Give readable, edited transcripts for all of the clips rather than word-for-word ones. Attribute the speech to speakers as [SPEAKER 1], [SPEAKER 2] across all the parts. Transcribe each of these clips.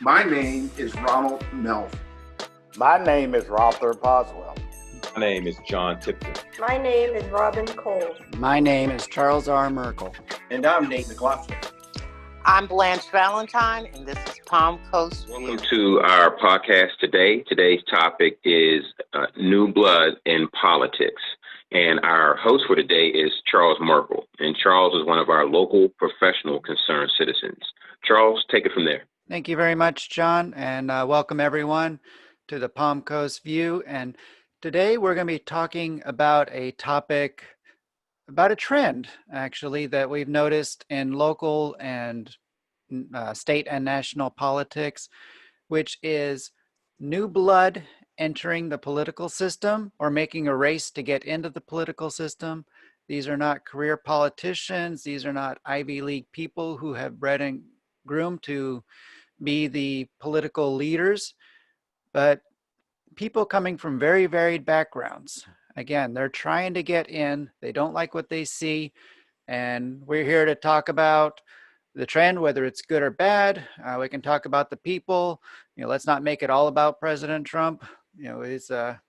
[SPEAKER 1] My name is Ronald Melf.
[SPEAKER 2] My name is Rother Boswell.
[SPEAKER 3] My name is John Tipton.
[SPEAKER 4] My name is Robin Cole.
[SPEAKER 5] My name is Charles R. Merkel.
[SPEAKER 6] And I'm Nate McLaughlin.
[SPEAKER 7] I'm Blanche Valentine, and this is Palm Coast View.
[SPEAKER 3] Welcome to our podcast today. Today's topic is new blood in politics. And our host for today is Charles Merkel. And Charles is one of our local professional concerned citizens. Charles, take it from there.
[SPEAKER 5] Thank you very much, John, and welcome everyone to the Palm Coast View. And today we're going to be talking about a topic, about a trend, actually, that we've noticed in local and state and national politics, which is new blood entering the political system or making a race to get into the political system. These are not career politicians. These are not Ivy League people who have bred and groomed to be the political leaders, but people coming from very varied backgrounds. Again, they're trying to get in. They don't like what they see. And we're here to talk about the trend, whether it's good or bad. We can talk about the people. Let's not make it all about President Trump. It's there's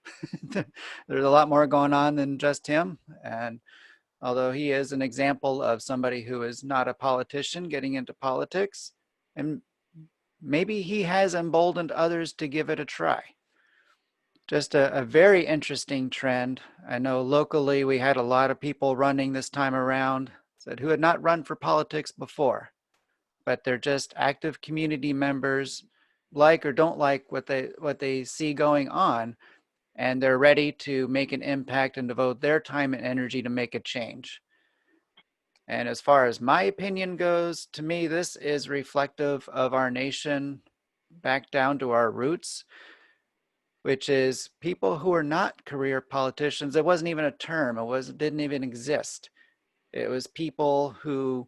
[SPEAKER 5] a lot more going on than just him. And although he is an example of somebody who is not a politician getting into politics, and maybe he has emboldened others to give it a try. Just a very interesting trend. I know locally we had a lot of people running this time around who had not run for politics before, but they're just active community members, like or don't like what they see going on, and they're ready to make an impact and devote their time and energy to make a change. And as far as my opinion goes, to me, this is reflective of our nation back down to our roots, which is people who are not career politicians. It wasn't even a term. It didn't even exist. It was people who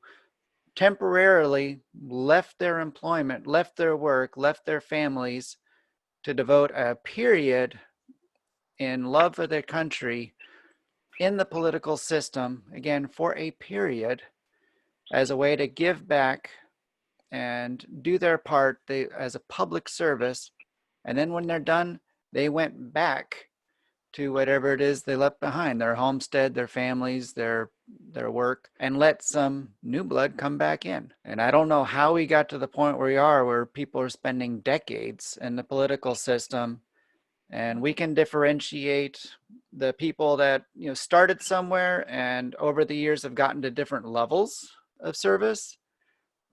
[SPEAKER 5] temporarily left their employment, left their work, left their families to devote a period in love for their country in the political system, again, for a period, as a way to give back and do their part as a public service. And then when they're done, they went back to whatever it is they left behind, their homestead, their families, their work, and let some new blood come back in. And I don't know how we got to the point where we are, where people are spending decades in the political system. And we can differentiate the people that started somewhere and over the years have gotten to different levels of service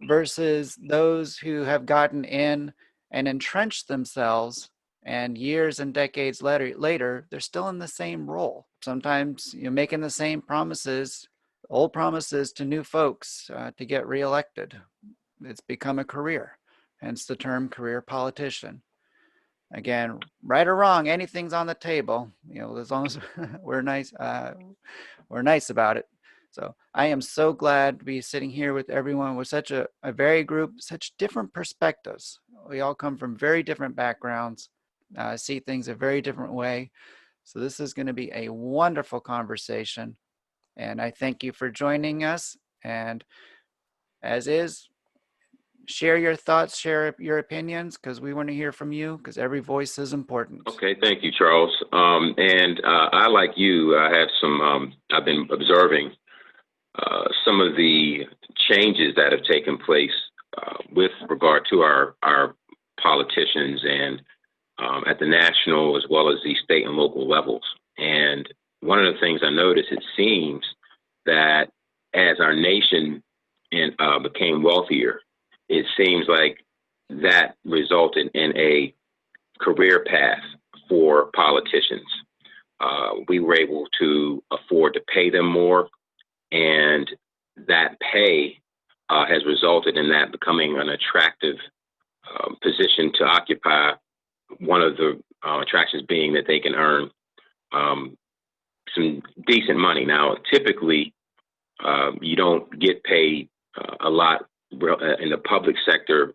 [SPEAKER 5] versus those who have gotten in and entrenched themselves, and years and decades later they're still in the same role. Sometimes making the same promises, old promises to new folks to get reelected. It's become a career, hence the term career politician. Again, right or wrong, anything's on the table, as long as we're nice about it. So I am so glad to be sitting here with everyone with such a varied group, such different perspectives. We all come from very different backgrounds, see things a very different way. So this is going to be a wonderful conversation. And I thank you for joining us. And as is, share your thoughts, share your opinions, because we want to hear from you, because every voice is important.
[SPEAKER 3] Okay, thank you, Charles. I, like you, I've been observing some of the changes that have taken place with regard to our politicians and at the national as well as the state and local levels. And one of the things I noticed, it seems that as our nation became wealthier, it seems like that resulted in a career path for politicians. We were able to afford to pay them more, and that pay has resulted in that becoming an attractive position to occupy. One of the attractions being that they can earn some decent money. Now, typically, you don't get paid a lot in the public sector,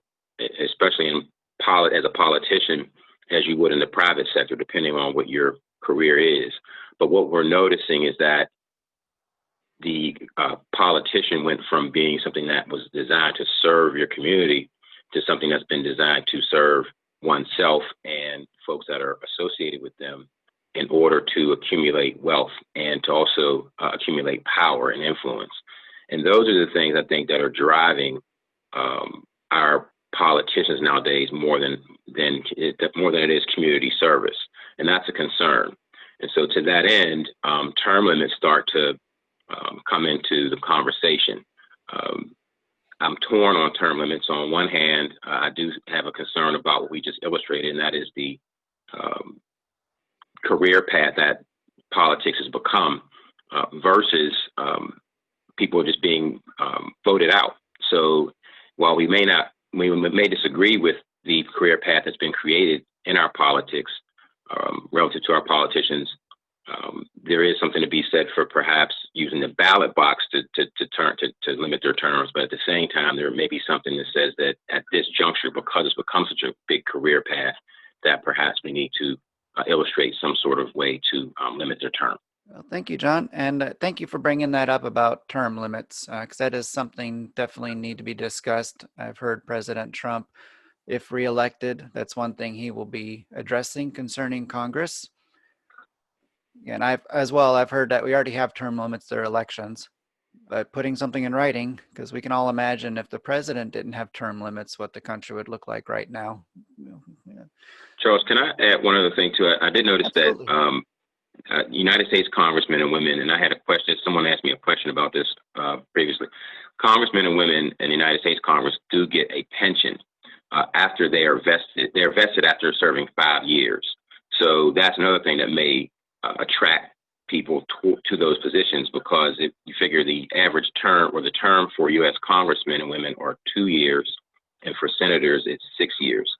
[SPEAKER 3] especially as a politician, as you would in the private sector, depending on what your career is. But what we're noticing is that the politician went from being something that was designed to serve your community to something that's been designed to serve oneself and folks that are associated with them in order to accumulate wealth and to also accumulate power and influence. And those are the things I think that are driving our politicians nowadays more than it is community service, and that's a concern. And so, to that end, term limits start to come into the conversation. I'm torn on term limits. On one hand, I do have a concern about what we just illustrated, and that is the career path that politics has become versus people just being voted out. So while we may disagree with the career path that's been created in our politics relative to our politicians, there is something to be said for perhaps using the ballot box to limit their terms. But at the same time, there may be something that says that at this juncture, because it's become such a big career path, that perhaps we need to illustrate some sort of way to limit their term.
[SPEAKER 5] Well, thank you, John. And thank you for bringing that up about term limits, because that is something definitely need to be discussed. I've heard President Trump, if reelected, that's one thing he will be addressing concerning Congress. And I've heard that we already have term limits to elections, but putting something in writing, because we can all imagine if the president didn't have term limits, what the country would look like right now. Yeah.
[SPEAKER 3] Charles, can I add one other thing to it? I did notice
[SPEAKER 5] Absolutely.
[SPEAKER 3] that United States congressmen and women, and I had a question, someone asked me a question about this previously. Congressmen and women in the United States Congress do get a pension after they are vested. They're vested after serving 5 years. So that's another thing that may attract people to those positions, because if you figure the average term or the term for U.S. congressmen and women are 2 years, and for senators, it's 6 years.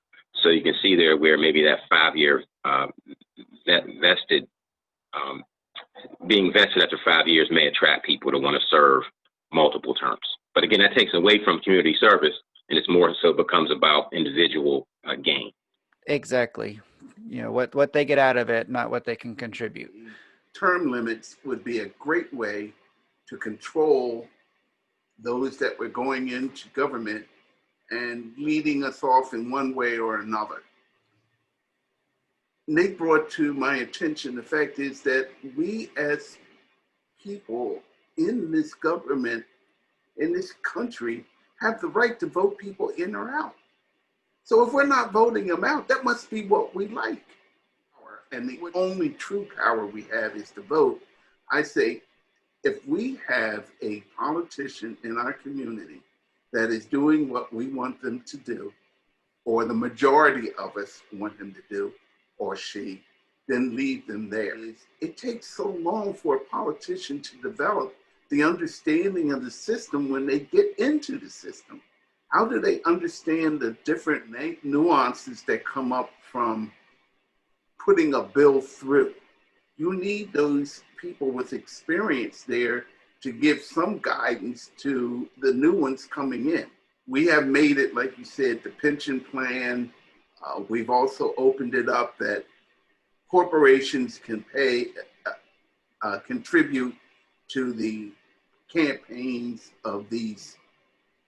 [SPEAKER 3] So you can see there where maybe that 5 year being vested after 5 years may attract people to want to serve multiple terms. But again, that takes away from community service, and it's more so becomes about individual gain.
[SPEAKER 5] Exactly. What they get out of it, not what they can contribute.
[SPEAKER 1] Term limits would be a great way to control those that were going into government and leading us off in one way or another. Nate brought to my attention the fact is that we as people in this government, in this country, have the right to vote people in or out. So if we're not voting them out, that must be what we like. And the only true power we have is to vote. I say, if we have a politician in our community that is doing what we want them to do, or the majority of us want him to do, or she, then leave them there. It takes so long for a politician to develop the understanding of the system when they get into the system. How do they understand the different nuances that come up from putting a bill through? You need those people with experience there to give some guidance to the new ones coming in. We have made it, like you said, the pension plan. We've also opened it up that corporations can contribute to the campaigns of these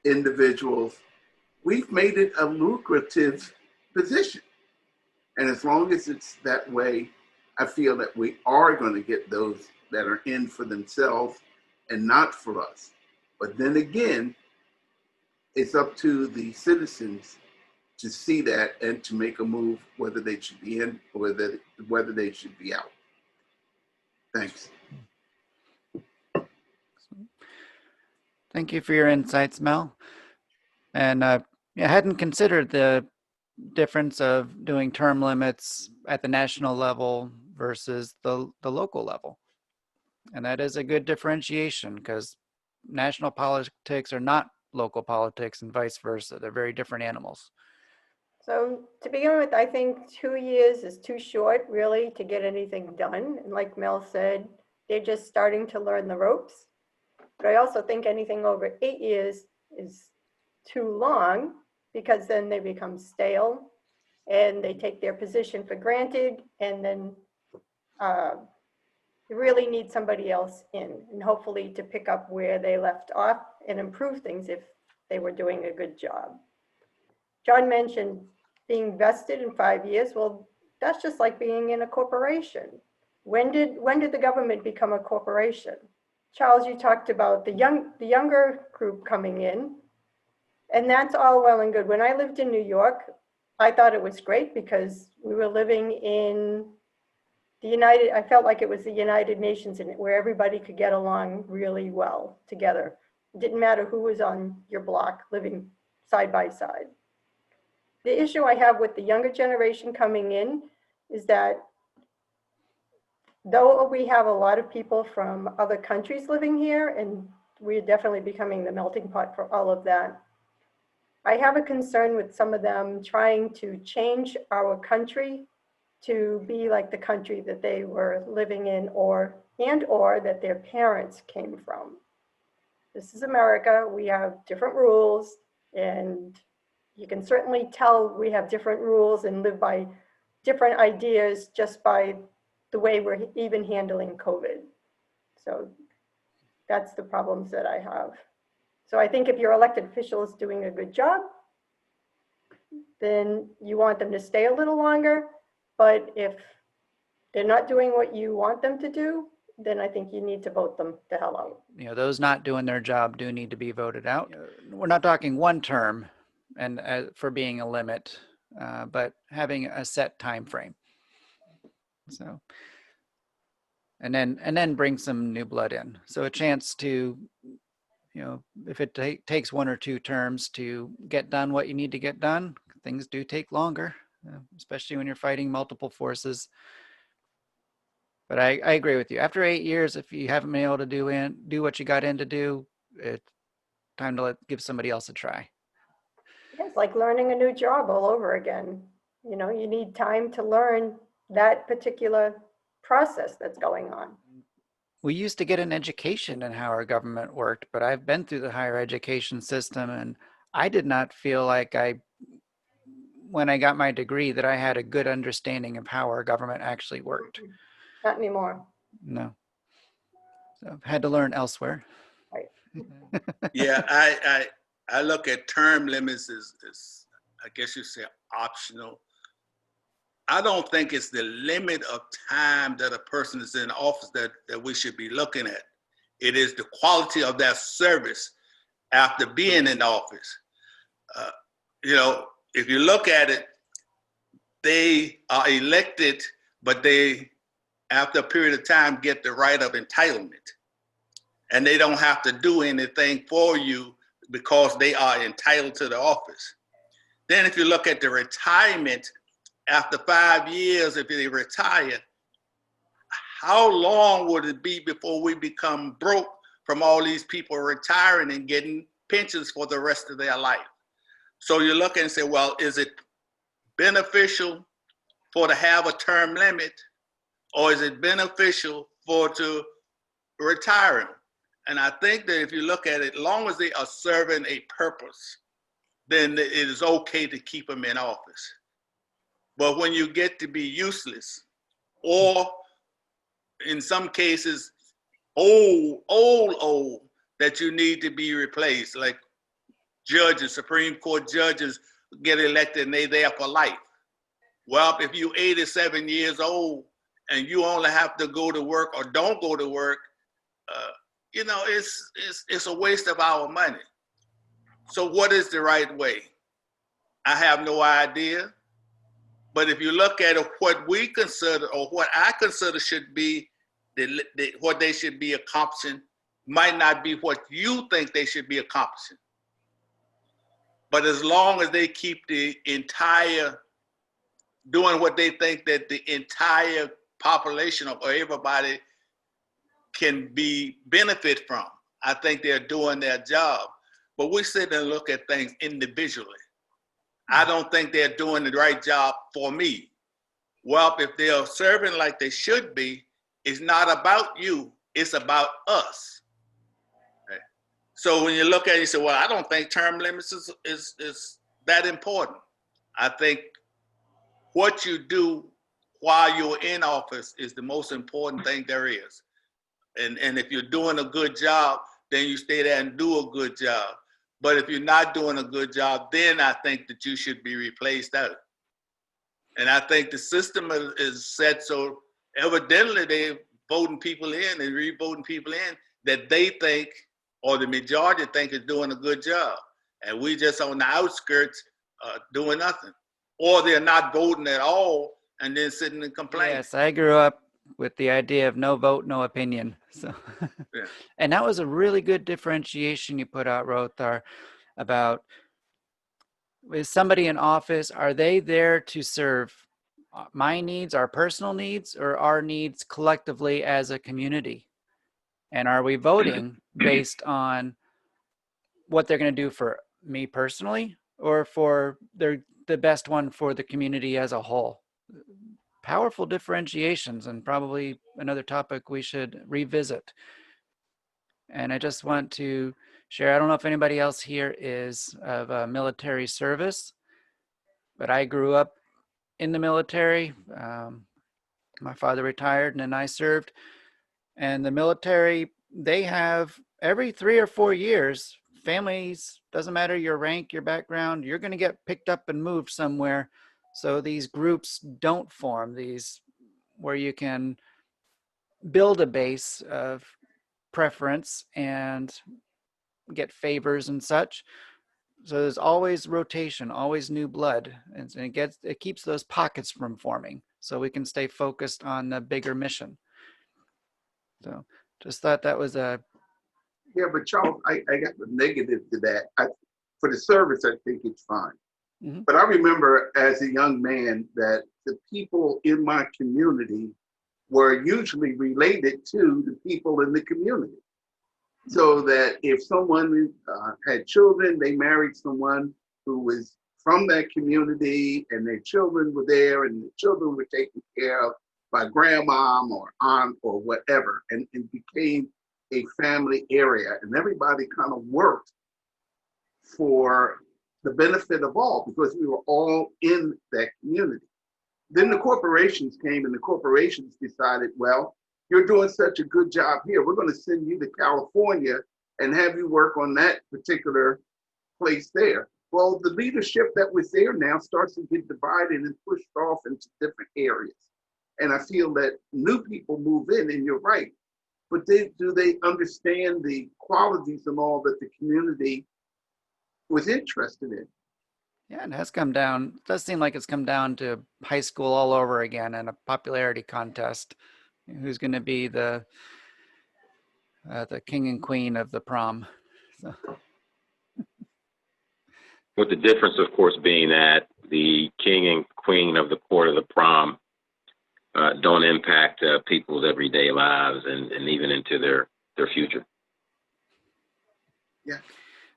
[SPEAKER 1] individuals. We've made it a lucrative position. And as long as it's that way, I feel that we are going to get those that are in for themselves and not for us. But then again, it's up to the citizens to see that and to make a move, whether they should be in or whether they should be out. Thanks.
[SPEAKER 5] Thank you for your insights, Mel. And I hadn't considered the difference of doing term limits at the national level versus the local level. And that is a good differentiation, because national politics are not local politics and vice versa. They're very different animals.
[SPEAKER 4] So to begin with, I think 2 years is too short, really, to get anything done. And like Mel said, they're just starting to learn the ropes. But I also think anything over 8 years is too long, because then they become stale and they take their position for granted, and then you really need somebody else in, and hopefully to pick up where they left off and improve things if they were doing a good job. John mentioned being vested in 5 years. Well, that's just like being in a corporation. When did the government become a corporation? Charles, you talked about the younger group coming in, and that's all well and good. When I lived in New York, I thought it was great because we were living in I felt like it was the United Nations, and where everybody could get along really well together. It didn't matter who was on your block living side by side. The issue I have with the younger generation coming in is that though we have a lot of people from other countries living here, and we're definitely becoming the melting pot for all of that, I have a concern with some of them trying to change our country to be like the country that they were living in or that their parents came from. This is America. We have different rules, and you can certainly tell we have different rules and live by different ideas just by the way we're even handling COVID. So that's the problems that I have. So I think if your elected official is doing a good job, then you want them to stay a little longer. But if they're not doing what you want them to do, then I think you need to vote them the hell out.
[SPEAKER 5] You know, those not doing their job do need to be voted out. We're not talking one term and for being a limit, but having a set time frame. So, and then bring some new blood in. So a chance to, you know, if it takes 1 or 2 terms to get done what you need to get done, things do take longer, especially when you're fighting multiple forces. But I agree with you. After 8 years, if you haven't been able to do what you got in to do, it's time to give somebody else a try.
[SPEAKER 4] It's like learning a new job all over again. You know, you need time to learn that particular process that's going on.
[SPEAKER 5] We used to get an education in how our government worked, but I've been through the higher education system, and I did not feel like when I got my degree, that I had a good understanding of how our government actually worked.
[SPEAKER 4] Not anymore.
[SPEAKER 5] No. So I've had to learn elsewhere.
[SPEAKER 4] Right.
[SPEAKER 1] Yeah, I look at term limits as I guess you say optional. I don't think it's the limit of time that a person is in office that we should be looking at. It is the quality of that service after being in office. You know, if you look at it, they are elected, but they, after a period of time, get the right of entitlement. And they don't have to do anything for you because they are entitled to the office. Then if you look at the retirement, after 5 years, if they retire, how long would it be before we become broke from all these people retiring and getting pensions for the rest of their life? So you look and say, well, is it beneficial to have a term limit, or is it beneficial to retire them? And I think that if you look at it, as long as they are serving a purpose, then it is okay to keep them in office. But when you get to be useless, or in some cases, old, that you need to be replaced, like judges, Supreme Court judges get elected and they're there for life. Well, if you're 87 years old and you only have to go to work or don't go to work, you know, it's a waste of our money. So what is the right way? I have no idea. But if you look at what we consider, or what I consider should be what they should be accomplishing, might not be what you think they should be accomplishing. But as long as they keep the entire, doing what they think that the entire population or everybody can benefit from, I think they're doing their job. But we sit and look at things individually. I don't think they're doing the right job for me. Well, if they're serving like they should be, it's not about you, it's about us. Okay. So when you look at it, you say, well, I don't think term limits is that important. I think what you do while you're in office is the most important thing there is. And if you're doing a good job, then you stay there and do a good job.
[SPEAKER 6] But if you're not doing a good job, then I think that you should be replaced out. And I think the system is set so evidently they're voting people in and re-voting people in that they think, or the majority think, is doing a good job. And we just on the outskirts doing nothing. Or they're not voting at all and then sitting and complaining.
[SPEAKER 5] Yes, I grew up with the idea of no vote, no opinion. So,
[SPEAKER 6] Yeah.
[SPEAKER 5] and that was a really good differentiation you put out, Rothar, about is somebody in office, are they there to serve my needs, our personal needs, or our needs collectively as a community? And are we voting based on what they're going to do for me personally, or for the best one for the community as a whole? Powerful differentiations, and probably another topic we should revisit. And I just want to share, I don't know if anybody else here is of military service, but I grew up in the military. My father retired and then I served. And the military, they have every 3 or 4 years, families, doesn't matter your rank, your background, you're going to get picked up and moved somewhere. So these groups don't form, these where you can build a base of preference and get favors and such. So there's always rotation, always new blood, and it keeps those pockets from forming, so we can stay focused on the bigger mission. So just thought that was a
[SPEAKER 1] Yeah, but Charles, I got the negative to that. For the service, I think it's fine.
[SPEAKER 5] Mhm.
[SPEAKER 1] But I remember as a young man that the people in my community were usually related to the people in the community. So that if someone had children, they married someone who was from that community and their children were there and the children were taken care of by grandmom or aunt or whatever, and it became a family area, and everybody kind of worked for the benefit of all because we were all in that community. Then the corporations came and the corporations decided, well, you're doing such a good job here, we're going to send you to California and have you work on that particular place there. Well, the leadership that was there now starts to get divided and pushed off into different areas. And I feel that new people move in, and you're right. But do they understand the qualities and all that the community was interested in?
[SPEAKER 5] Yeah, it has come down. It does seem like it's come down to high school all over again and a popularity contest. Who's going to be the king and queen of the prom? So.
[SPEAKER 3] With the difference, of course, being that the king and queen of the court of the prom don't impact people's everyday lives and even into their future.
[SPEAKER 1] Yeah.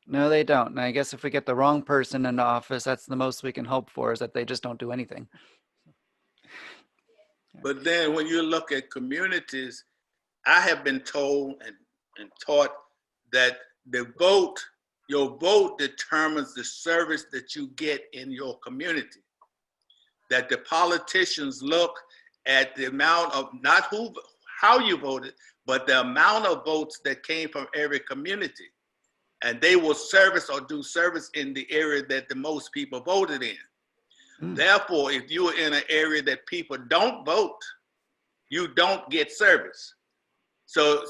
[SPEAKER 5] No, they don't. And I guess if we get the wrong person into office, that's the most we can hope for, is that they just don't do anything.
[SPEAKER 6] But then when you look at communities, I have been told and taught that your vote determines the service that you get in your community. That the politicians look at the amount of, not how you voted, but the amount of votes that came from every community. And they will service or do service in the area that the most people voted in. Therefore, if you are in an area that people don't vote, you don't get service. So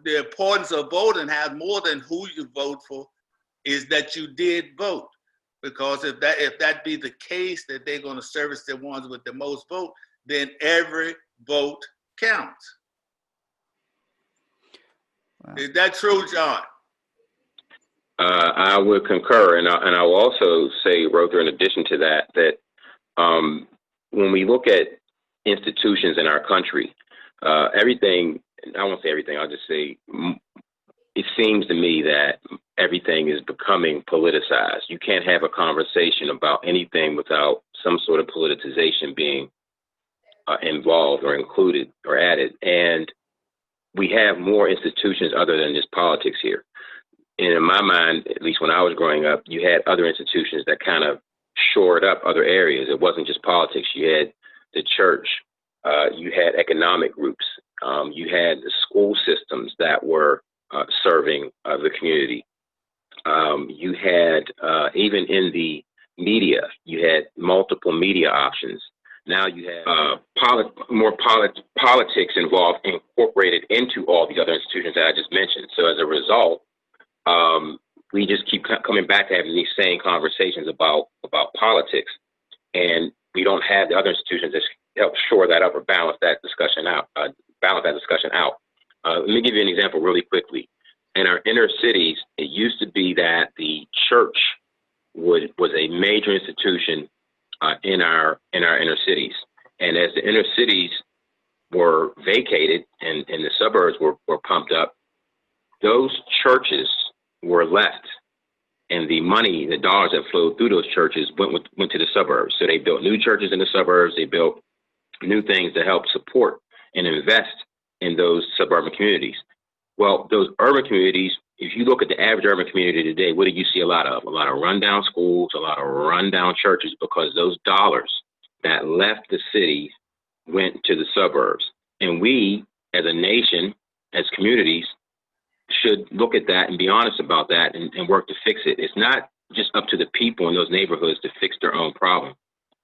[SPEAKER 6] the importance of voting has more than who you vote for, is that you did vote. Because if that be the case, that they're going to service the ones with the most vote, then every vote counts. Wow. Is that true, John?
[SPEAKER 3] I would concur, and I will also say, Rothar, in addition to that when we look at institutions in our country, everything, I won't say everything, I'll just say it seems to me that everything is becoming politicized. You can't have a conversation about anything without some sort of politicization being involved or included or added. And we have more institutions other than just politics here. And in my mind, at least when I was growing up, you had other institutions that kind of shored up other areas. It wasn't just politics. You had the church, you had economic groups, you had the school systems that were serving the community. You had, even in the media, you had multiple media options. Now you have more politics involved, incorporated into all the other institutions that I just mentioned. So as a result, we just keep coming back to having these same conversations about politics, and we don't have the other institutions that help shore that up or balance that discussion out. Let me give you an example really quickly. In our inner cities, it used to be that the church was a major institution in our inner cities, and as the inner cities were vacated and the suburbs were pumped up, those churches were left, and the money, the dollars that flowed through those churches went to the suburbs. So they built new churches in the suburbs. They built new things to help support and invest in those suburban communities. Well, those urban communities, if you look at the average urban community today, what do you see a lot of? A lot of rundown schools, a lot of rundown churches, because those dollars that left the city went to the suburbs. And we, as a nation, as communities, should look at that and be honest about that and work to fix it. It's not just up to the people in those neighborhoods to fix their own problem.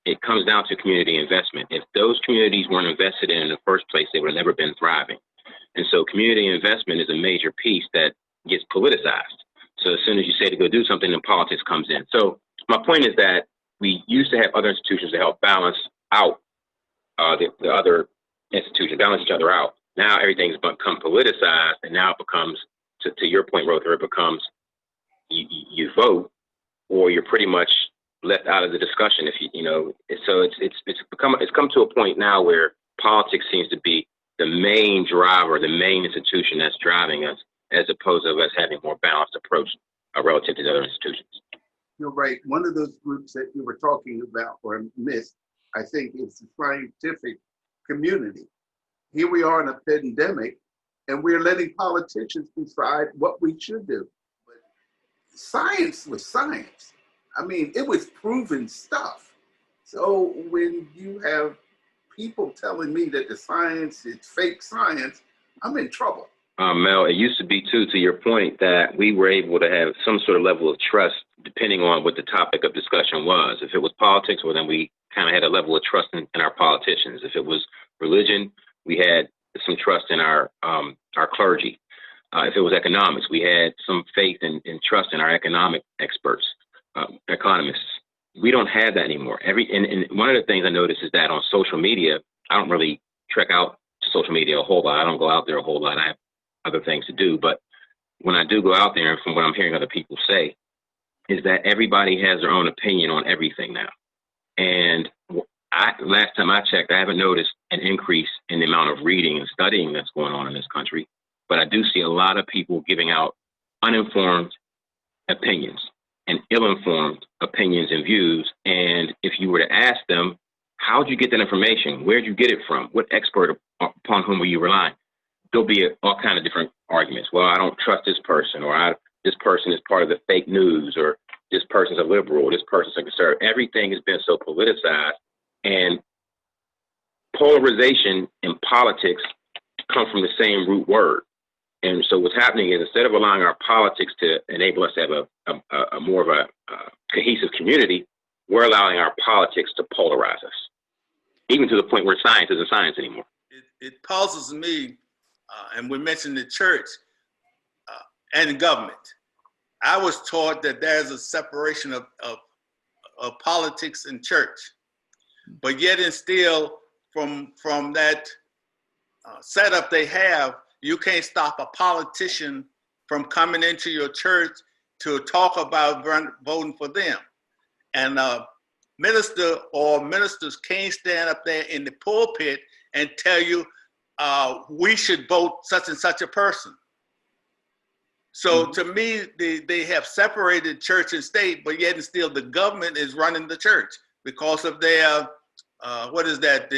[SPEAKER 3] It comes down to community investment. If those communities weren't invested in the first place, they would have never been thriving. And so community investment is a major piece that gets politicized. So as soon as you say to go do something, then politics comes in. So my point is that we used to have other institutions to help balance out the other institutions, balance each other out. Now everything's become politicized, and now it becomes, to your point, Rother, it becomes you vote or you're pretty much left out of the discussion. If you know, so it's come to a point now where politics seems to be the main driver, the main institution that's driving us, as opposed to us having a more balanced approach relative to the other institutions.
[SPEAKER 1] You're right. One of those groups that you were talking about or missed, I think, is the scientific community. Here we are in a pandemic, and we're letting politicians decide what we should do. But science was science. I mean, it was proven stuff. So when you have people telling me that the science is fake science, I'm in trouble.
[SPEAKER 3] Mel, it used to be, too, to your point, that we were able to have some sort of level of trust depending on what the topic of discussion was. If it was politics, well, then we kind of had a level of trust in our politicians. If it was religion, we had some trust in our clergy. If it was economics, we had some faith and trust in our economic experts, economists. We don't have that anymore. And one of the things I noticed is that on social media, I don't really trek out to social media a whole lot. I don't go out there a whole lot. I have other things to do. But when I do go out there, and from what I'm hearing other people say, is that everybody has their own opinion on everything now. And last time I checked, I haven't noticed an increase in the amount of reading and studying that's going on in this country. But I do see a lot of people giving out uninformed opinions and ill-informed opinions and views. And if you were to ask them, how'd you get that information? Where'd you get it from? What expert upon whom were you relying? There'll be all kinds of different arguments. Well, I don't trust this person, or this person is part of the fake news, or this person's a liberal, or this person's a conservative. Everything has been so politicized, and polarization in politics come from the same root word. And so what's happening is, instead of allowing our politics to enable us to have a more of a cohesive community, we're allowing our politics to polarize us, even to the point where science isn't science anymore.
[SPEAKER 6] It puzzles me, and we mentioned the church and government. I was taught that there's a separation of politics and church, but yet and still from that setup they have, you can't stop a politician from coming into your church to talk about voting for them. And minister or ministers can't stand up there in the pulpit and tell you we should vote such and such a person. So to me, they have separated church and state, but yet and still the government is running the church because of their, what is that,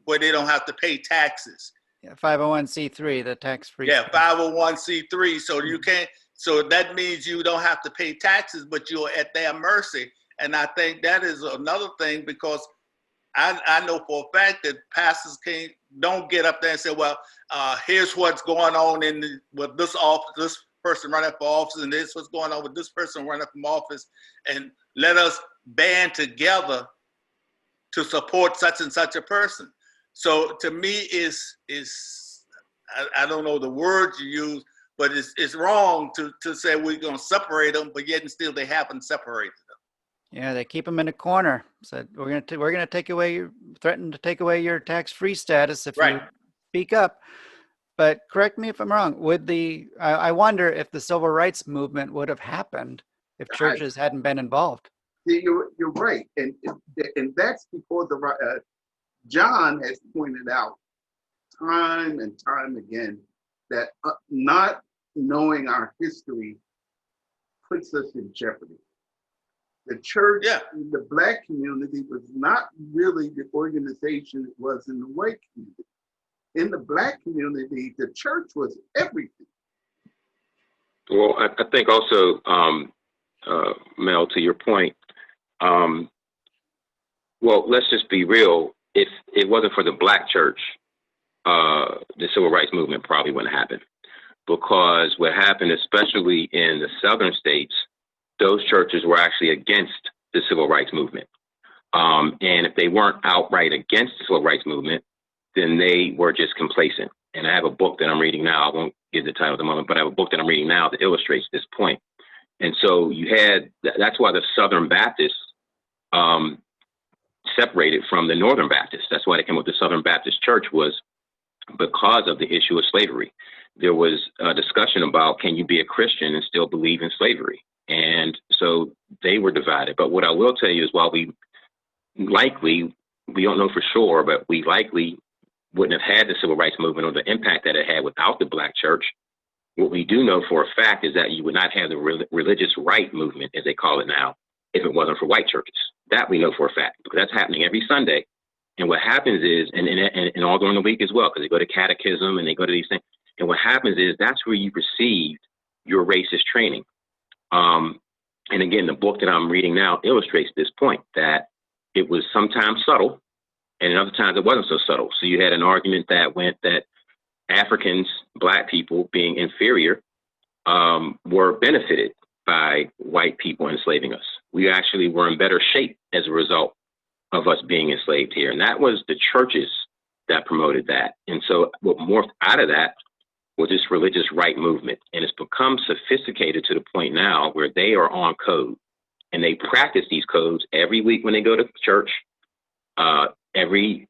[SPEAKER 6] where they don't have to pay taxes.
[SPEAKER 5] Yeah, 501c3, the tax-free.
[SPEAKER 6] Yeah, 501c3. So you can't. So that means you don't have to pay taxes, but you're at their mercy. And I think that is another thing, because I know for a fact that pastors don't get up there and say, well, here's what's going on with this office, this person running for office, and this what's going on with this person running for office, and let us band together to support such and such a person. So to me, I don't know the words you use, but it's wrong to say we're going to separate them, but yet and still they haven't separated them.
[SPEAKER 5] Yeah, they keep them in a corner. Said we're gonna take away threaten to take away your tax-free status if you speak up. But correct me if I'm wrong. I wonder if the civil rights movement would have happened if churches hadn't been involved.
[SPEAKER 1] You're right, and that's because John has pointed out time and time again that not knowing our history puts us in jeopardy. The church, the Black community, was not really the organization it was in the white community. In the Black community, the church was everything.
[SPEAKER 3] Well, I think also, Mel, to your point, well, let's just be real. If it wasn't for the Black church, the civil rights movement probably wouldn't happen. Because what happened, especially in the southern states, those churches were actually against the civil rights movement. And if they weren't outright against the civil rights movement, then they were just complacent. And I have a book that I'm reading now. I won't give the title at the moment, but I have a book that I'm reading now that illustrates this point. And so that's why the Southern Baptists separated from the Northern Baptists. That's why they came up with the Southern Baptist Church, was because of the issue of slavery. There was a discussion about, can you be a Christian and still believe in slavery? And so they were divided. But what I will tell you is, while we don't know for sure, but we likely wouldn't have had the civil rights movement or the impact that it had without the Black church, what we do know for a fact is that you would not have the religious right movement, as they call it now, if it wasn't for white churches. That we know for a fact, because that's happening every Sunday. And what happens is, and all during the week as well, because they go to catechism and they go to these things. And what happens is, that's where you received your racist training. And again, the book that I'm reading now illustrates this point, that it was sometimes subtle, and in other times it wasn't so subtle. So you had an argument that went that Africans, Black people being inferior, were benefited by white people enslaving us. We actually were in better shape as a result of us being enslaved here. And that was the churches that promoted that. And so what morphed out of that was this religious right movement. And it's become sophisticated to the point now where they are on code. And they practice these codes every week when they go to church, every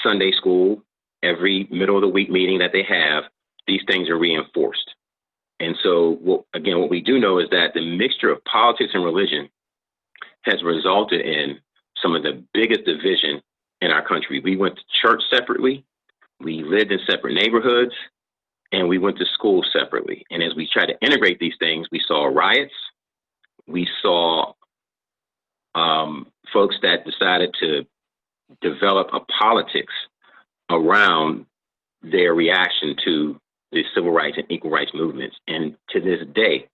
[SPEAKER 3] Sunday school, every middle of the week meeting that they have. These things are reinforced. And so, what we do know is that the mixture of politics and religion has resulted in some of the biggest division in our country. We went to church separately, we lived in separate neighborhoods, and we went to school separately. And as we tried to integrate these things, we saw riots, we saw folks that decided to develop a politics around their reaction to the civil rights and equal rights movements. And to this day,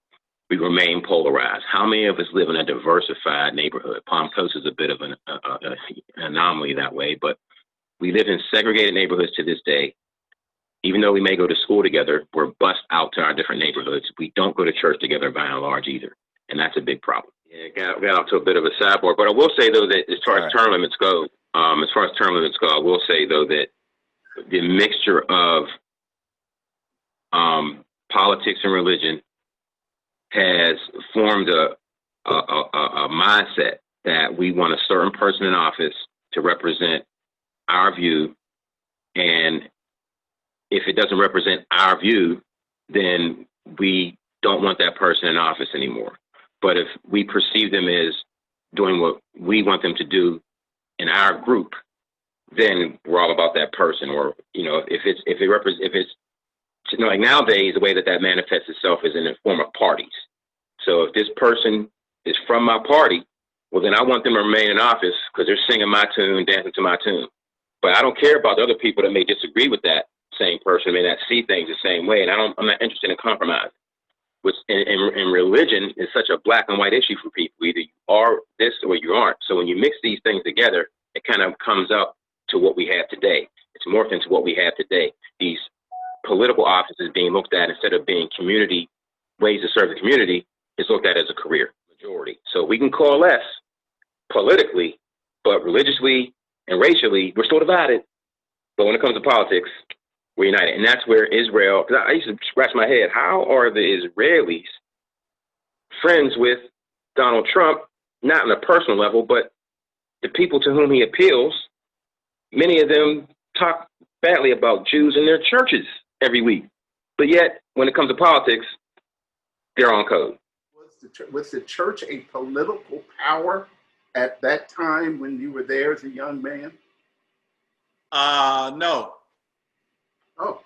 [SPEAKER 3] we remain polarized. How many of us live in a diversified neighborhood? Palm Coast is a bit of an anomaly that way, but we live in segregated neighborhoods to this day. Even though we may go to school together, we're bussed out to our different neighborhoods. We don't go to church together by and large either. And that's a big problem. Yeah, got off to a bit of a sidebar, but I will say, though, that as far as term limits go, I will say, though, that the mixture of politics and religion has formed a mindset that we want a certain person in office to represent our view, and if it doesn't represent our view, then we don't want that person in office anymore. But if we perceive them as doing what we want them to do in our group, then we're all about that person. Or, if it's like nowadays, the way that manifests itself is in the form of parties. So if this person is from my party, well, then I want them to remain in office because they're singing my tune, dancing to my tune. But I don't care about the other people that may disagree with that same person, may not see things the same way, and I'm not interested in compromise. Which in religion is such a black and white issue for people. Either you are this or you aren't. So when you mix these things together, it kind of comes up to what we have today. It's morphed into what we have today. These political offices being looked at, instead of being community ways to serve the community is looked at as a career majority. So we can coalesce politically, but religiously and racially, we're still divided. But when it comes to politics, we're united. And that's where Israel, because I used to scratch my head, how are the Israelis friends with Donald Trump, not on a personal level, but the people to whom he appeals, many of them talk badly about Jews in their churches every week. But yet, when it comes to politics, they're on code.
[SPEAKER 1] Was the church a political power at that time when you were there as a young man?
[SPEAKER 6] No.
[SPEAKER 1] Oh,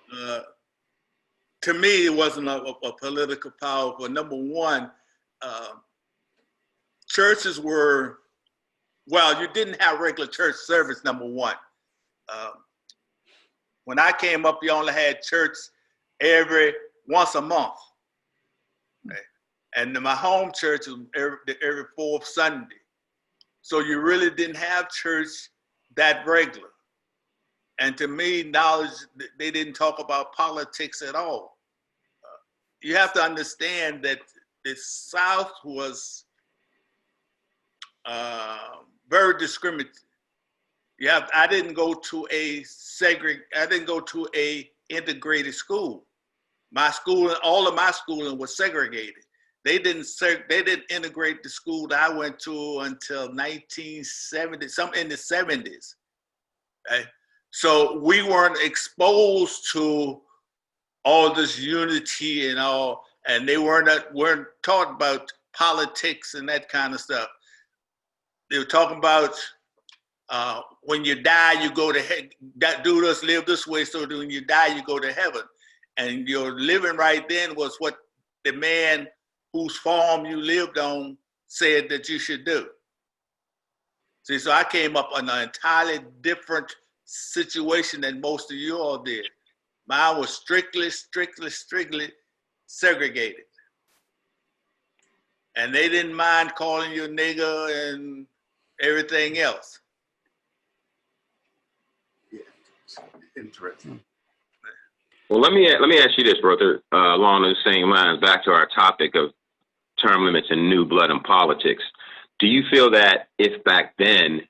[SPEAKER 6] To me, it wasn't a political power. But number one, churches were, well, you didn't have regular church service, number one. When I came up, you only had church once a month. Okay? And my home church was every fourth Sunday. So you really didn't have church that regular. And to me, knowledge, they didn't talk about politics at all. You have to understand that the South was very discriminative. I didn't go to a integrated school. My school, all of my schooling was segregated. They didn't integrate the school that I went to until 1970, something in the 70s. Okay? So we weren't exposed to all this unity and all, and they weren't taught about politics and that kind of stuff. They were talking about when you die, you go to heaven. Do this, live this way, so that when you die, you go to heaven. And your living right then was what the man whose farm you lived on said that you should do. See, so I came up in an entirely different situation than most of you all did. Mine was strictly segregated. And they didn't mind calling you a nigger and everything else.
[SPEAKER 1] yeah, interesting.
[SPEAKER 3] Well, let me ask you this, brother, along those same lines, back to our topic of term limits and new blood in politics. Do you feel that if back then,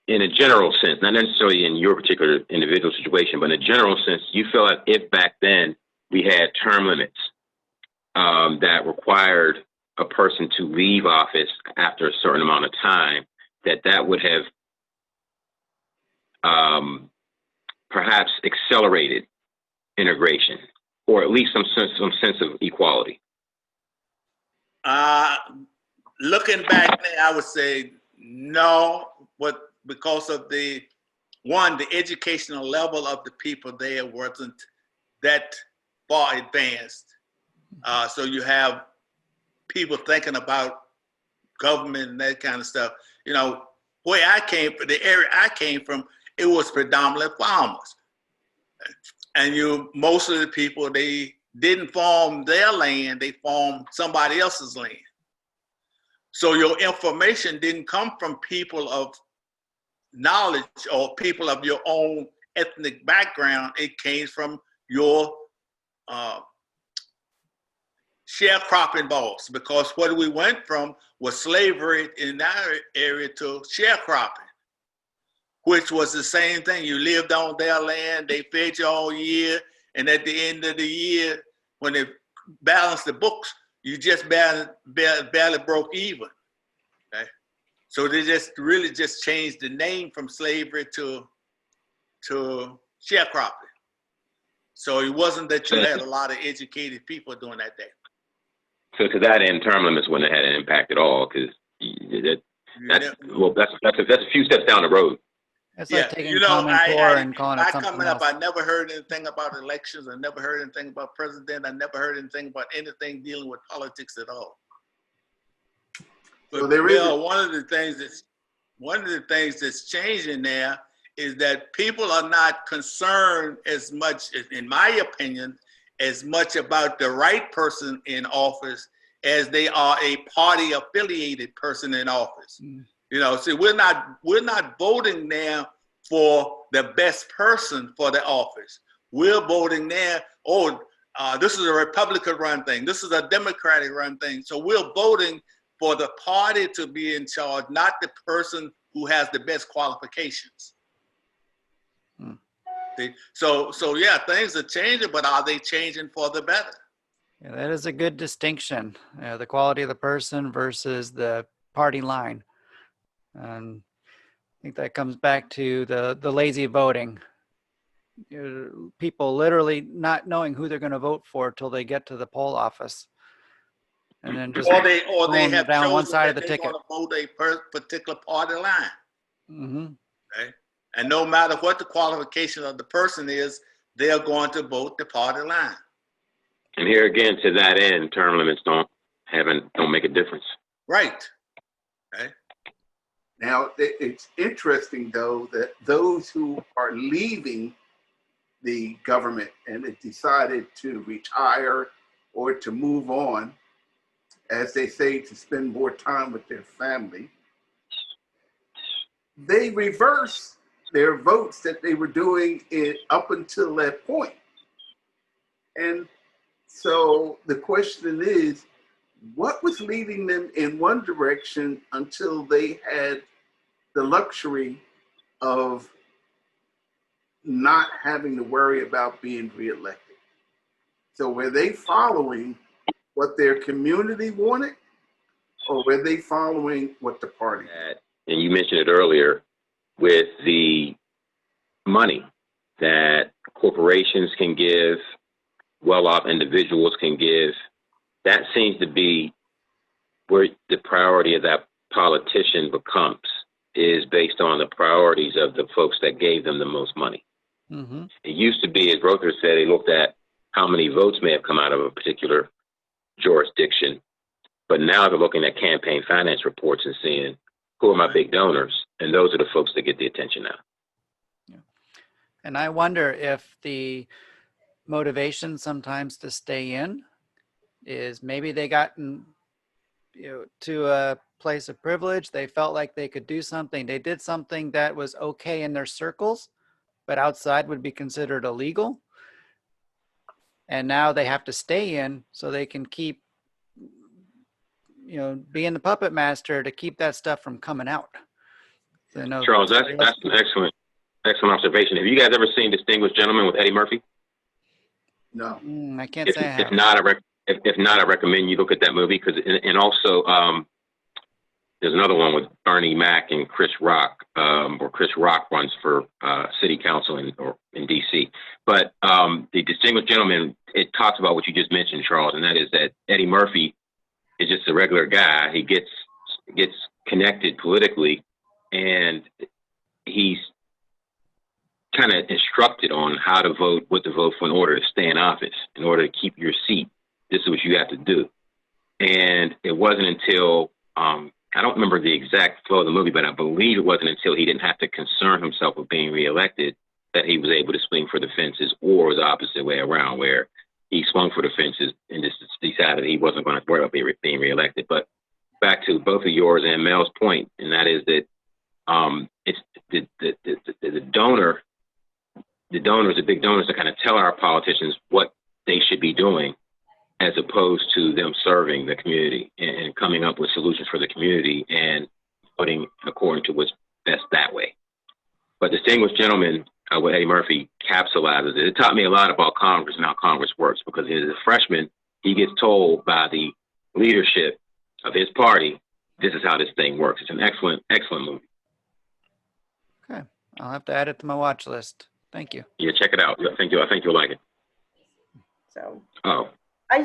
[SPEAKER 3] in a general sense, not necessarily in your particular individual situation, but in a general sense, you feel that if back then we had term limits that required a person to leave office after a certain amount of time, that would have perhaps accelerated integration, or at least some sense of equality?
[SPEAKER 6] Looking back now, I would say no, but because of the educational level of the people there wasn't that far advanced. So you have people thinking about government and that kind of stuff. You know, where I came from, the area I came from, it was predominantly farmers. And most of the people, they didn't farm their land, they farmed somebody else's land. So your information didn't come from people of knowledge or people of your own ethnic background. It came from your sharecropping boss, because what we went from was slavery in our area to sharecropping, which was the same thing. You lived on their land, they fed you all year, and at the end of the year, when they balanced the books, you just barely broke even. Okay? So they really just changed the name from slavery to sharecropping. So it wasn't that you had a lot of educated people doing that day.
[SPEAKER 3] So to that end, term limits wouldn't have had an impact at all, because that's a few steps down the road.
[SPEAKER 5] It's like taking Common Core and calling it something
[SPEAKER 6] coming
[SPEAKER 5] else.
[SPEAKER 6] up, I never heard anything about elections. I never heard anything about president. I never heard anything about anything dealing with politics at all. But
[SPEAKER 1] So there is
[SPEAKER 6] one of the things that's changing now is that people are not concerned as much, in my opinion, as much about the right person in office as they are a party affiliated person in office. Mm. You know, see, we're not voting now for the best person for the office. We're voting now, this is a Republican-run thing. This is a Democratic-run thing. So we're voting for the party to be in charge, not the person who has the best qualifications. See? So yeah, things are changing, but are they changing for the better?
[SPEAKER 5] Yeah, that is a good distinction. The quality of the person versus the party line. And I think that comes back to the lazy voting. People literally not knowing who they're going to vote for till they get to the poll office, and then just
[SPEAKER 6] Or they
[SPEAKER 5] going
[SPEAKER 6] have
[SPEAKER 5] down one
[SPEAKER 6] chosen
[SPEAKER 5] side
[SPEAKER 6] that
[SPEAKER 5] of the
[SPEAKER 6] they
[SPEAKER 5] ticket.
[SPEAKER 6] want to vote a particular party line.
[SPEAKER 5] Mm-hmm.
[SPEAKER 6] Okay? And no matter what the qualification of the person is, they are going to vote the party line.
[SPEAKER 3] And here again, to that end, term limits don't make a difference.
[SPEAKER 6] Right. Okay.
[SPEAKER 1] Now, it's interesting, though, that those who are leaving the government and have decided to retire or to move on, as they say, to spend more time with their family, they reverse their votes that they were doing up until that point. And so the question is, what was leading them in one direction until they had the luxury of not having to worry about being reelected? So were they following what their community wanted, or were they following what the party wanted?
[SPEAKER 3] And you mentioned it earlier with the money that corporations can give, well-off individuals can give. That seems to be where the priority of that politician becomes, is based on the priorities of the folks that gave them the most money.
[SPEAKER 5] Mm-hmm.
[SPEAKER 3] It used to be, as Rother said, they looked at how many votes may have come out of a particular jurisdiction. But now they're looking at campaign finance reports and seeing who are my big donors, and those are the folks that get the attention now.
[SPEAKER 5] Yeah. And I wonder if the motivation sometimes to stay in is maybe they gotten to a place of privilege. They felt like they could do something. They did something that was okay in their circles, but outside would be considered illegal. And now they have to stay in so they can keep, being the puppet master to keep that stuff from coming out. So,
[SPEAKER 3] Charles, that's an excellent observation. Have you guys ever seen Distinguished Gentleman with Eddie Murphy?
[SPEAKER 1] No.
[SPEAKER 5] I can't say I have.
[SPEAKER 3] If not, I recommend you look at that movie, because and also there's another one with Bernie Mac and Chris Rock, or Chris Rock runs for city council in D.C. But the Distinguished Gentleman, it talks about what you just mentioned, Charles, and that is that Eddie Murphy is just a regular guy. He gets connected politically, and he's kind of instructed on how to vote, what to vote for in order to stay in office, in order to keep your seat. This is what you have to do. And it wasn't until, I don't remember the exact flow of the movie, but I believe it wasn't until he didn't have to concern himself with being reelected that he was able to swing for the fences, or the opposite way around, where he swung for the fences and just decided he wasn't going to worry about being reelected. But back to both of yours and Mel's point, and that is that it's the donors, the big donors, that kind of tell our politicians what they should be doing, as opposed to them serving the community and coming up with solutions for the community and voting according to what's best that way. But Distinguished Gentleman with Eddie Murphy capsulizes it. It taught me a lot about Congress and how Congress works, because as a freshman, he gets told by the leadership of his party, this is how this thing works. It's an excellent, excellent movie.
[SPEAKER 5] Okay. I'll have to add it to my watch list. Thank you.
[SPEAKER 3] Yeah, check it out. I think you'll like it.
[SPEAKER 4] So
[SPEAKER 3] Oh.
[SPEAKER 4] I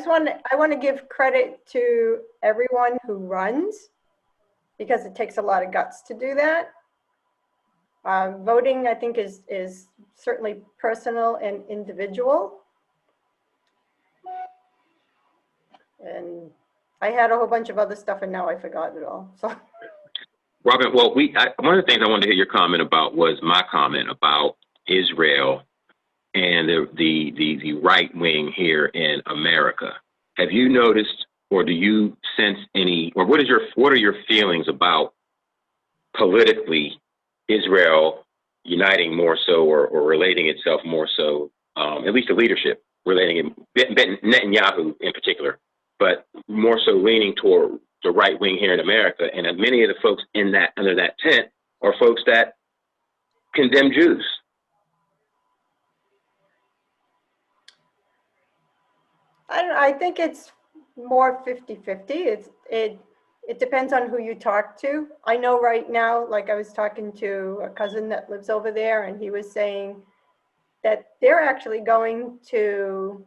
[SPEAKER 4] want to give credit to everyone who runs, because it takes a lot of guts to do that. Voting, I think, is certainly personal and individual. And I had a whole bunch of other stuff, and now I forgot it all. So,
[SPEAKER 3] Robin, well, one of the things I wanted to hear your comment about was my comment about Israel and the right wing here in America. Have you noticed, or do you sense any, or what are your feelings about politically Israel uniting more so, or relating itself more so, at least the leadership, relating Netanyahu in particular, but more so leaning toward the right wing here in America. And many of the folks in that under that tent are folks that condemn Jews.
[SPEAKER 4] I don't know, I think it's more 50-50. It depends on who you talk to. I know right now, like I was talking to a cousin that lives over there, and he was saying that they're actually going to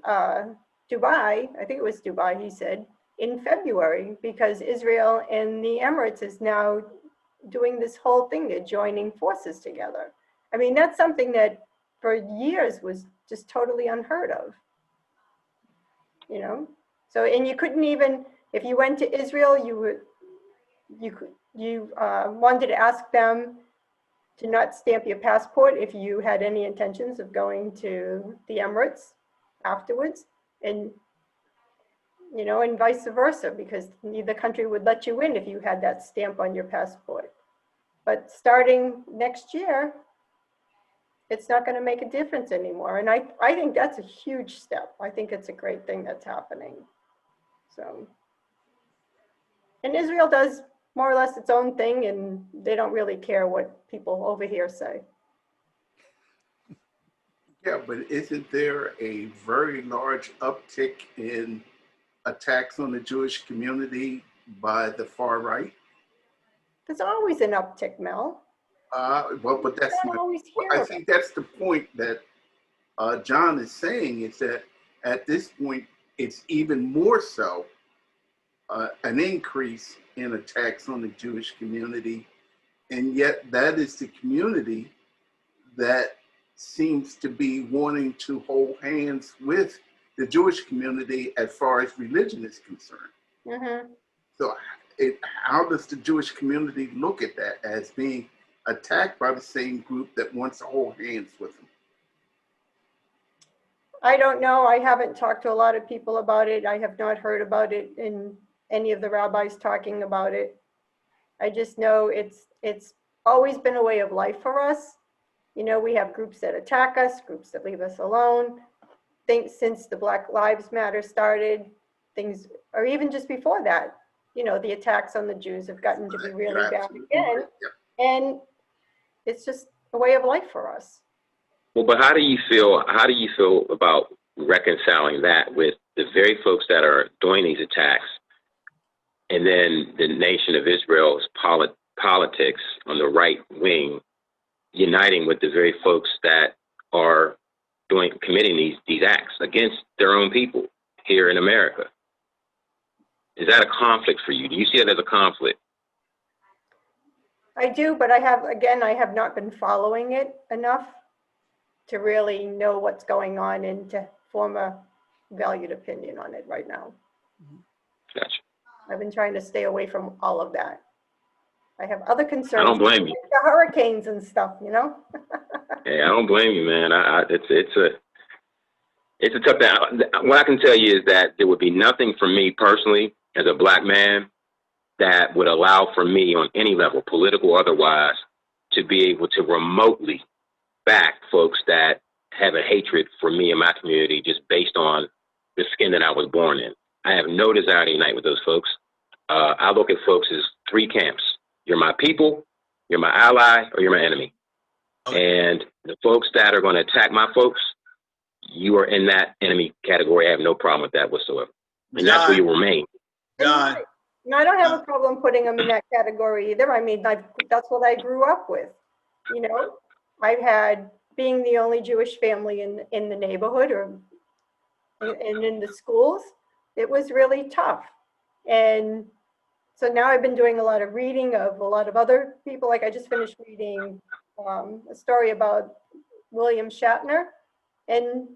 [SPEAKER 4] Dubai, I think it was Dubai, he said, in February, because Israel and the Emirates is now doing this whole thing. They're joining forces together. I mean, that's something that for years was just totally unheard of. You know, so, and you couldn't even, if you went to Israel, you wanted to ask them to not stamp your passport if you had any intentions of going to the Emirates afterwards, and you know, and vice versa, because neither country would let you in if you had that stamp on your passport. But starting next year, it's not going to make a difference anymore. And I think that's a huge step. I think it's a great thing that's happening. So, and Israel does more or less its own thing, and they don't really care what people over here say.
[SPEAKER 1] Yeah, but isn't there a very large uptick in attacks on the Jewish community by the far right?
[SPEAKER 4] There's always an uptick, Mel.
[SPEAKER 1] Well, but that's
[SPEAKER 4] You don't always hear
[SPEAKER 1] I
[SPEAKER 4] about
[SPEAKER 1] think that's the point that John is saying, is that at this point, it's even more so an increase in attacks on the Jewish community. And yet that is the community that seems to be wanting to hold hands with the Jewish community as far as religion is concerned.
[SPEAKER 4] Mm-hmm.
[SPEAKER 1] So how does the Jewish community look at that as being attacked by the same group that wants to hold hands with them?
[SPEAKER 4] I don't know. I haven't talked to a lot of people about it. I have not heard about it in any of the rabbis talking about it. I just know it's always been a way of life for us. You know, we have groups that attack us, groups that leave us alone. Think since the Black Lives Matter started, things, or even just before that, you know, the attacks on the Jews have gotten to be really bad again.
[SPEAKER 1] Yeah.
[SPEAKER 4] And it's just a way of life for us.
[SPEAKER 3] Well, but how do you feel about reconciling that with the very folks that are doing these attacks, and then the nation of Israel's politics on the right wing uniting with the very folks that are committing these acts against their own people here in America? Is that a conflict for you? Do you see it as a conflict?
[SPEAKER 4] I do, but I have not been following it enough to really know what's going on and to form a valued opinion on it right now.
[SPEAKER 3] Gotcha.
[SPEAKER 4] I've been trying to stay away from all of that. I have other concerns.
[SPEAKER 3] I don't blame you.
[SPEAKER 4] Like the hurricanes and stuff, you know?
[SPEAKER 3] Hey, I don't blame you, man. It's a tough thing. What I can tell you is that there would be nothing for me personally as a black man that would allow for me on any level, political or otherwise, to be able to remotely back folks that have a hatred for me and my community just based on the skin that I was born in. I have no desire to unite with those folks. I look at folks as three camps. You're my people, you're my ally, or you're my enemy. And the folks that are going to attack my folks, you are in that enemy category. I have no problem with that whatsoever. And that's where you remain.
[SPEAKER 6] John.
[SPEAKER 4] No, I don't have a problem putting them in that category either. I mean, that's what I grew up with. You know, I've had, being the only Jewish family in the neighborhood and in the schools, it was really tough. And so now I've been doing a lot of reading of a lot of other people. Like I just finished reading a story about William Shatner, and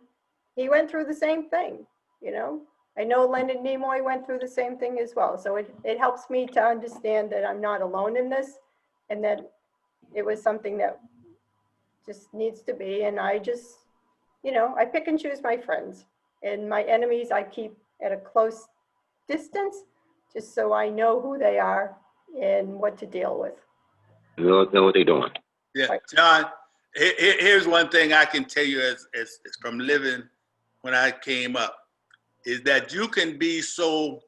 [SPEAKER 4] he went through the same thing, you know. I know Leonard Nimoy went through the same thing as well. So it helps me to understand that I'm not alone in this, and that it was something that just needs to be. And I just, you know, I pick and choose my friends, and my enemies I keep at a close distance, just so I know who they are and what to deal with.
[SPEAKER 3] You know what they're doing.
[SPEAKER 6] Yeah,
[SPEAKER 4] Right.
[SPEAKER 6] John, Here's one thing I can tell you as from living when I came up, is that you can be so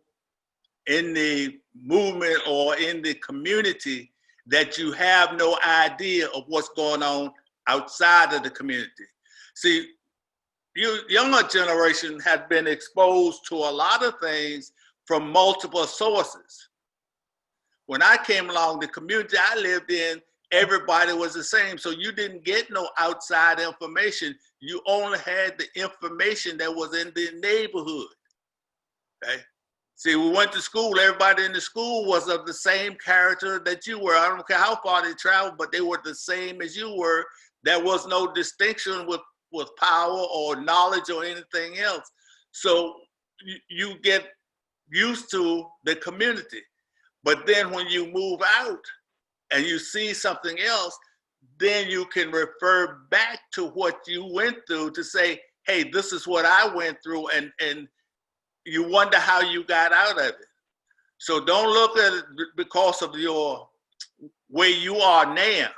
[SPEAKER 6] in the movement or in the community that you have no idea of what's going on outside of the community. See, you younger generation has been exposed to a lot of things from multiple sources. When I came along, the community I lived in, everybody was the same. So you didn't get no outside information. You only had the information that was in the neighborhood. Okay? See, we went to school, everybody in the school was of the same character that you were. I don't care how far they traveled, but they were the same as you were. There was no distinction with power or knowledge or anything else. So you get used to the community. But then when you move out and you see something else, then you can refer back to what you went through to say, hey, this is what I went through, and you wonder how you got out of it. So don't look at it because of your where you are now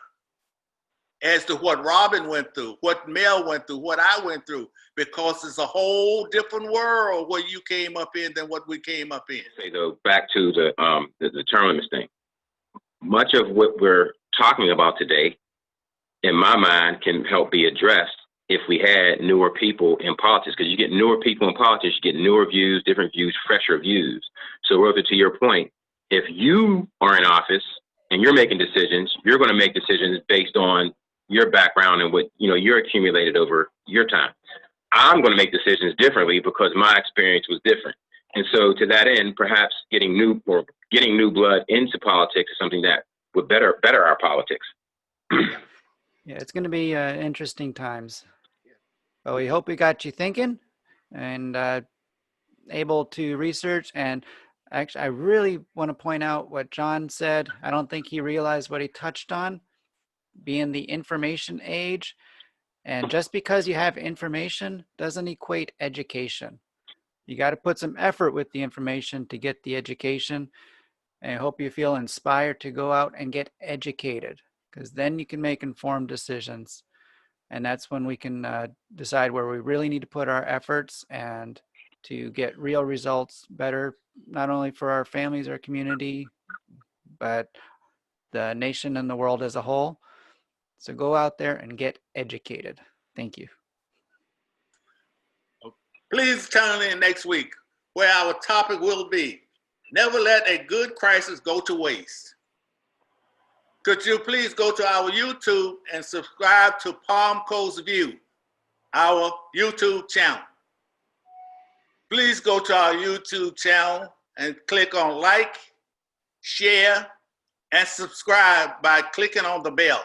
[SPEAKER 6] as to what Robin went through, what Mel went through, what I went through, because it's a whole different world where you came up in than what we came up in.
[SPEAKER 3] Say though, back to the term limits thing. Much of what we're talking about today, in my mind, can help be addressed if we had newer people in politics, because you get newer people in politics, you get newer views, different views, fresher views. So Rotha, to your point, if you are in office and you're making decisions, you're going to make decisions based on your background and what you're accumulated over your time. I'm going to make decisions differently because my experience was different. And so to that end, perhaps getting new blood into politics is something that would better our politics.
[SPEAKER 5] Yeah, it's going to be interesting times. But we hope we got you thinking and able to research. And actually, I really want to point out what John said. I don't think he realized what he touched on, being the information age. And just because you have information doesn't equate education. You got to put some effort with the information to get the education. And I hope you feel inspired to go out and get educated, because then you can make informed decisions. And that's when we can decide where we really need to put our efforts and to get real results better, not only for our families, our community, but the nation and the world as a whole. So go out there and get educated. Thank you.
[SPEAKER 6] Please tune in next week where our topic will be, never let a good crisis go to waste. Could you please go to our YouTube and subscribe to Palm Coast View, our YouTube channel. Please go to our YouTube channel and click on like, share, and subscribe by clicking on the bell.